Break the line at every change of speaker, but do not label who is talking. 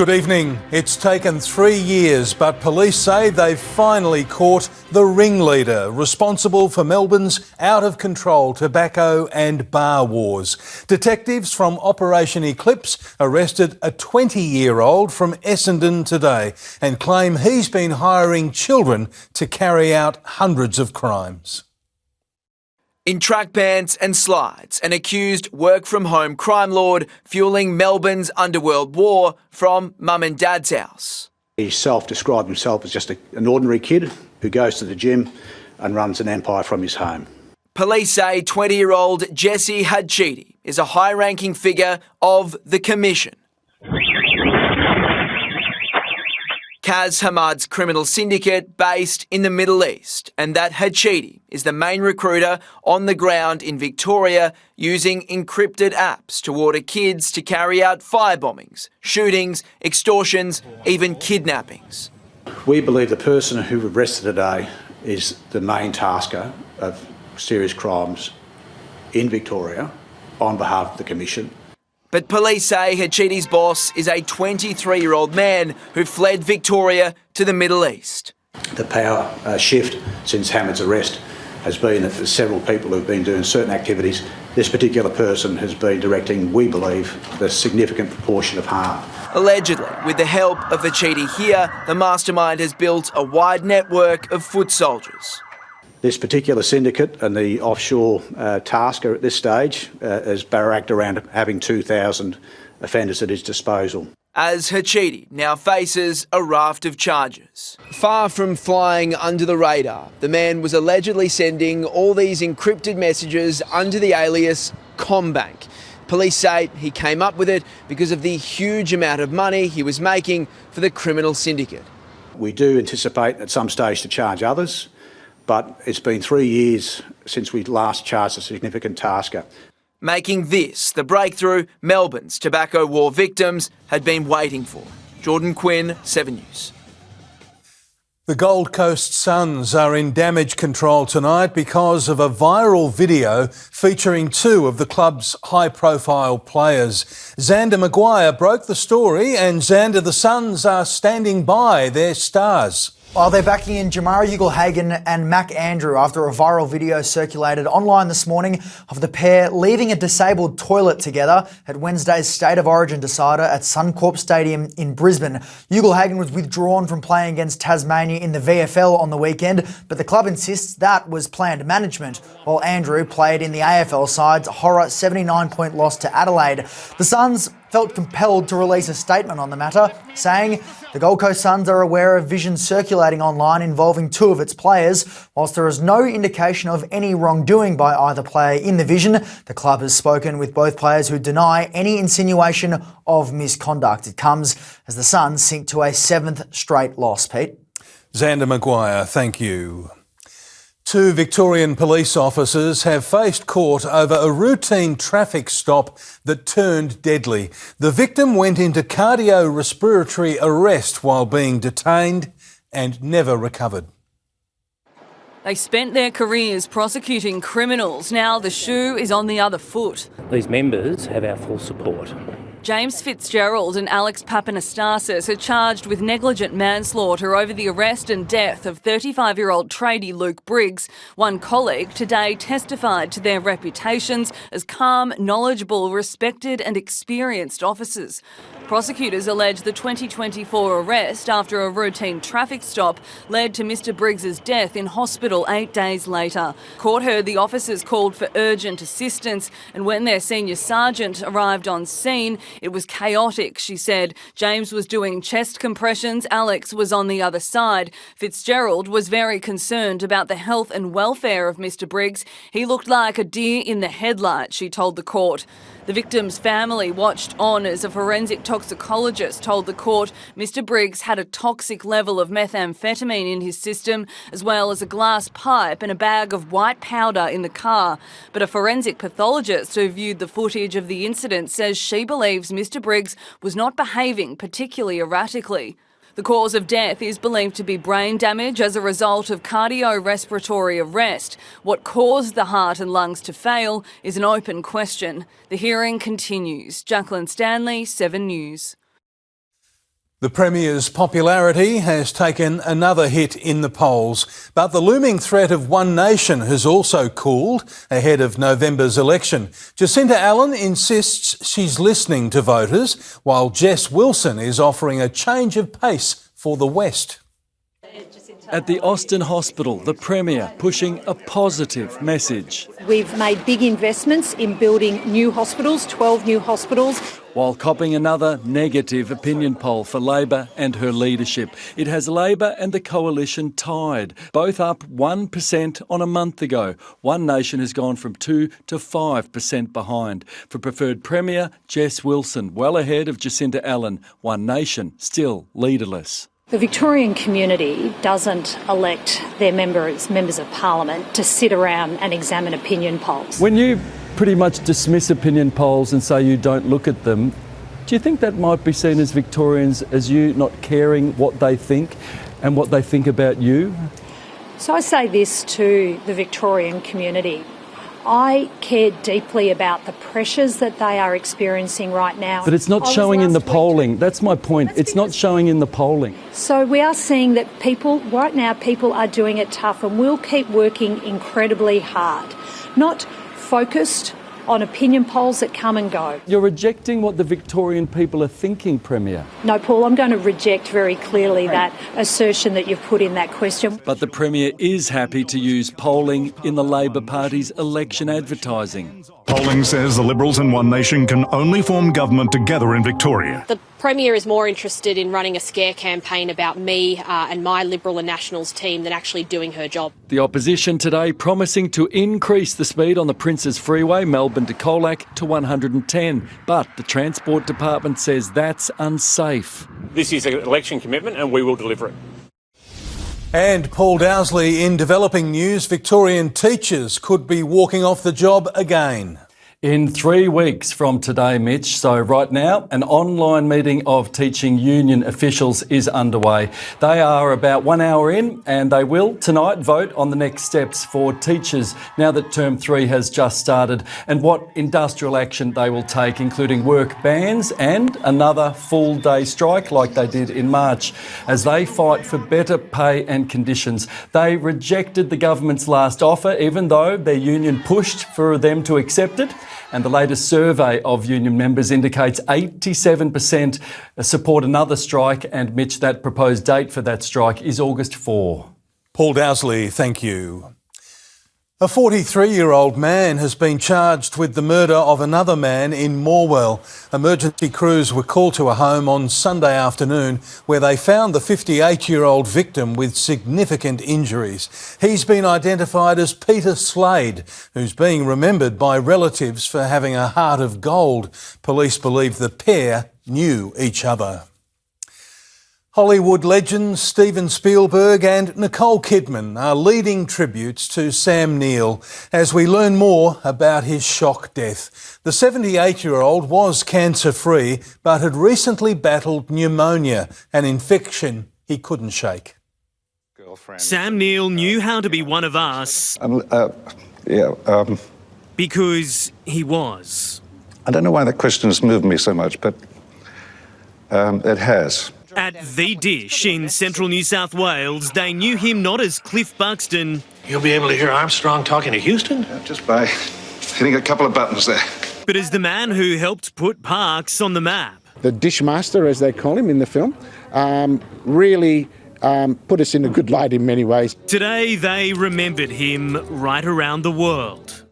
Good evening. It's taken 3 years, but police say they've finally caught the ringleader responsible for Melbourne's out-of-control tobacco and bar wars. Detectives from Operation Eclipse arrested a 20-year-old from Essendon today and claim he's been hiring children to carry out hundreds of crimes.
In track pants and slides, an accused work-from-home crime lord fueling Melbourne's underworld war from mum and dad's house.
He self-described himself as just an ordinary kid who goes to the gym and runs an empire from his home.
Police say 20-year-old Jesse Hadchiti is a high-ranking figure of the Commission. Kaz Hamad's criminal syndicate based in the Middle East, and that Hadchiti is the main recruiter on the ground in Victoria using encrypted apps to order kids to carry out firebombings, shootings, extortions, even kidnappings.
We believe the person who we've arrested today is the main tasker of serious crimes in Victoria on behalf of the Commission.
But police say Hadchiti's boss is a 23-year-old man who fled Victoria to the Middle East.
The power shift since Hamad's arrest has been that there's several people who've been doing certain activities. This particular person has been directing, we believe, the significant proportion of harm.
Allegedly, with the help of Hadchiti here, the mastermind has built a wide network of foot soldiers.
This particular syndicate and the offshore tasker at this stage has barracked around having 2,000 offenders at his disposal.
As Hadchiti now faces a raft of charges. Far from flying under the radar, the man was allegedly sending all these encrypted messages under the alias CommBank. Police say he came up with it because of the huge amount of money he was making for the criminal syndicate.
We do anticipate at some stage to charge others, but it's been 3 years since we last charged a significant tasker.
Making this the breakthrough Melbourne's tobacco war victims had been waiting for. Jordan Quinn, 7 News.
The Gold Coast Suns are in damage control tonight because of a viral video featuring two of the club's high-profile players. Xander Maguire broke the story, and Xander, the Suns are standing by their stars.
Well, they're backing in Jamara Ugle-Hagan and Mac Andrew after a viral video circulated online this morning of the pair leaving a disabled toilet together at Wednesday's State of Origin decider at Suncorp Stadium in Brisbane. Ugle-Hagan was withdrawn from playing against Tasmania in the VFL on the weekend, but the club insists that was planned management, while Andrew played in the AFL side's horror 79-point loss to Adelaide. The Suns felt compelled to release a statement on the matter, saying the Gold Coast Suns are aware of vision circulating online involving two of its players. Whilst there is no indication of any wrongdoing by either player in the vision, the club has spoken with both players who deny any insinuation of misconduct. It comes as the Suns sink to a 7th straight loss, Pete.
Xander Maguire, thank you. 2 Victorian police officers have faced court over a routine traffic stop that turned deadly. The victim went into cardiorespiratory arrest while being detained and never recovered.
They spent their careers prosecuting criminals. Now the shoe is on the other foot.
These members have our full support.
James Fitzgerald and Alex Papanastasis are charged with negligent manslaughter over the arrest and death of 35-year-old tradie Luke Briggs. One colleague today testified to their reputations as calm, knowledgeable, respected and experienced officers. Prosecutors allege the 2024 arrest after a routine traffic stop led to Mr Briggs's death in hospital 8 days later. Court heard the officers called for urgent assistance, and when their senior sergeant arrived on scene, it was chaotic, she said. James was doing chest compressions, Alex was on the other side. Fitzgerald was very concerned about the health and welfare of Mr Briggs. He looked like a deer in the headlights, she told the court. The victim's family watched on as a forensic toxicologist told the court Mr Briggs had a toxic level of methamphetamine in his system, as well as a glass pipe and a bag of white powder in the car. But a forensic pathologist who viewed the footage of the incident says she believes Mr Briggs was not behaving particularly erratically. The cause of death is believed to be brain damage as a result of cardiorespiratory arrest. What caused the heart and lungs to fail is an open question. The hearing continues. Jacqueline Stanley, 7 News.
The Premier's popularity has taken another hit in the polls, but the looming threat of One Nation has also cooled ahead of November's election. Jacinta Allen insists she's listening to voters, while Jess Wilson is offering a change of pace for the West.
At the Austin Hospital, the Premier pushing a positive message.
We've made big investments in building new hospitals, 12 new hospitals.
While copping another negative opinion poll for Labor and her leadership. It has Labor and the Coalition tied, both up 1% on a month ago. One Nation has gone from 2 to 5% behind. For preferred Premier, Jess Wilson, well ahead of Jacinta Allen. One Nation still leaderless.
The Victorian community doesn't elect their members of Parliament to sit around and examine opinion polls.
When you pretty much dismiss opinion polls and say you don't look at them, do you think that might be seen as Victorians as you not caring what they think and what they think about you?
So I say this to the Victorian community. I care deeply about the pressures that they are experiencing right now.
But it's not showing in the polling. That's my point. It's not showing in the polling.
So we are seeing that right now people are doing it tough, and we'll keep working incredibly hard. Not focused on opinion polls that come and go.
You're rejecting what the Victorian people are thinking, Premier.
No, Paul, I'm going to reject very clearly that assertion that you've put in that question.
But the Premier is happy to use polling in the Labor Party's election advertising.
Polling says the Liberals and One Nation can only form government together in Victoria.
The Premier is more interested in running a scare campaign about me and my Liberal and Nationals team than actually doing her job.
The opposition today promising to increase the speed on the Princes Freeway, Melbourne to Colac, to 110. But the Transport Department says that's unsafe.
This is an election commitment and we will deliver it.
And Paul Dowsley, in developing news, Victorian teachers could be walking off the job again.
In 3 weeks from today, Mitch, so right now, an online meeting of teaching union officials is underway. They are about 1 hour in and they will tonight vote on the next steps for teachers now that Term 3 has just started and what industrial action they will take, including work bans and another full day strike like they did in March as they fight for better pay and conditions. They rejected the government's last offer, even though their union pushed for them to accept it. And the latest survey of union members indicates 87% support another strike. And Mitch, that proposed date for that strike is August 4.
Paul Dowsley, thank you. A 43-year-old man has been charged with the murder of another man in Morwell. Emergency crews were called to a home on Sunday afternoon where they found the 58-year-old victim with significant injuries. He's been identified as Peter Slade, who's being remembered by relatives for having a heart of gold. Police believe the pair knew each other. Hollywood legends Steven Spielberg and Nicole Kidman are leading tributes to Sam Neill as we learn more about his shock death. The 78-year-old was cancer-free but had recently battled pneumonia, an infection he couldn't shake.
Sam Neill knew how to be one of us because he was.
I don't know why that question has moved me so much, but it has.
At The Dish in central New South Wales, they knew him not as Cliff Buxton.
You'll be able to hear Armstrong talking to Houston?
Just by hitting a couple of buttons there.
But as the man who helped put Parkes on the map.
The Dishmaster, as they call him in the film, really put us in a good light in many ways.
Today they remembered him right around the world.